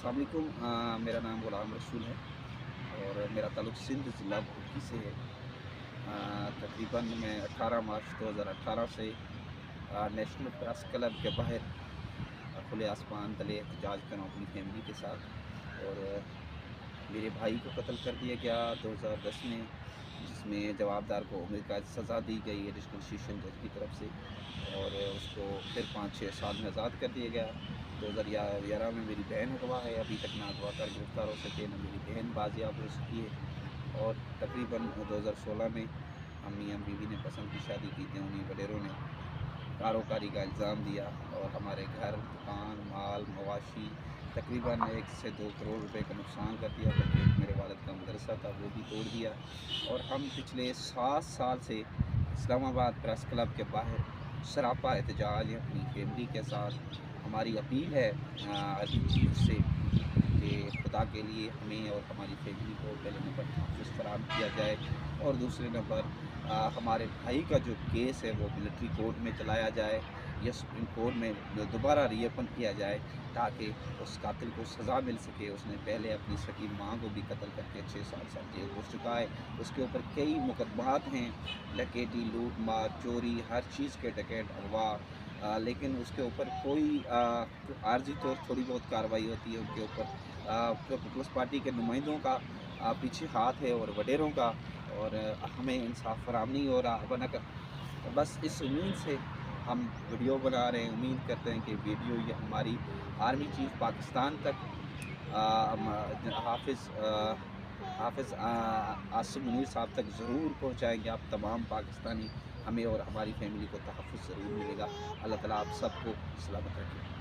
अस्सलाम वालेकुम। मेरा नाम ग़ुलाम रसूल है और मेरा ताल्लुक़ सिंध ज़िला भुट्टी से है। तकरीबन मैं 18 मार्च 2018 से नेशनल प्रेस क्लब के बाहर खुले आसमान तले एहतजाज कर रहा हूँ अपनी फैमिली के साथ। और मेरे भाई को कत्ल कर दिया गया 2010 में, जिसमें जवाबदार को उम्र कैद सज़ा दी गई एडिशनल सेशन जज की तरफ से, और उसको फिर 5-6 साल में आज़ाद कर दिया गया। 2011 में मेरी बहन अगवा है, अभी तक ना अगवा कर गिरफ़्तार हो सके, ना मेरी बहन बाजियाब हो सकी है। और तकरीबन 2016 में हम बीवी ने पसंद की शादी की थी, उन्हीं वडेरों ने कारोकारी का इल्ज़ाम दिया और हमारे घर, दुकान, माल, मवाशी तकरीबन 1 से 2 करोड़ रुपए का नुकसान कर दिया, बल्कि मेरे वालिद का मदरसा था वो भी तोड़ दिया। और हम पिछले 7 साल से इस्लामाबाद प्रेस क्लब के बाहर सरापा एहतजाज है अपनी फैमिली के साथ। हमारी अपील है आर्मी चीफ से कि खुदा के लिए हमें और हमारी फैमिली को पहले नंबर तहफ़्फ़ुज़ फ़राहम किया जाए, और दूसरे नंबर हमारे भाई का जो केस है वो मिलिट्री कोर्ट में चलाया जाए या सुप्रीम कोर्ट में दोबारा रीओपन किया जाए, ताकि उस कातिल को सज़ा मिल सके। उसने पहले अपनी सगी माँ को भी कत्ल करके 6-7 साल जेल हो चुका है। उसके ऊपर कई मुकदमात हैं, डकैती, लूट मार, चोरी, हर चीज़ के डकैत, अगवा, लेकिन उसके ऊपर कोई आर्जी तौर थोड़ी बहुत कार्रवाई होती है उनके ऊपर। पीपल्स पार्टी के नुमाइंदों का पीछे हाथ है और वडेरों का, और हमें इंसाफ फराहम नहीं हो रहा। बस इस उम्मीद से हम वीडियो बना रहे हैं, उम्मीद करते हैं कि वीडियो ये हमारी आर्मी चीफ पाकिस्तान तक हाफ़िज़ आसिम मुनीर साहब तक ज़रूर पहुँचाएँगे। आप तमाम पाकिस्तानी, हमें और हमारी फैमिली को तहफ़्फ़ुज़ ज़रूर मिलेगा। अल्लाह ताला आप सबको सलामत रखे।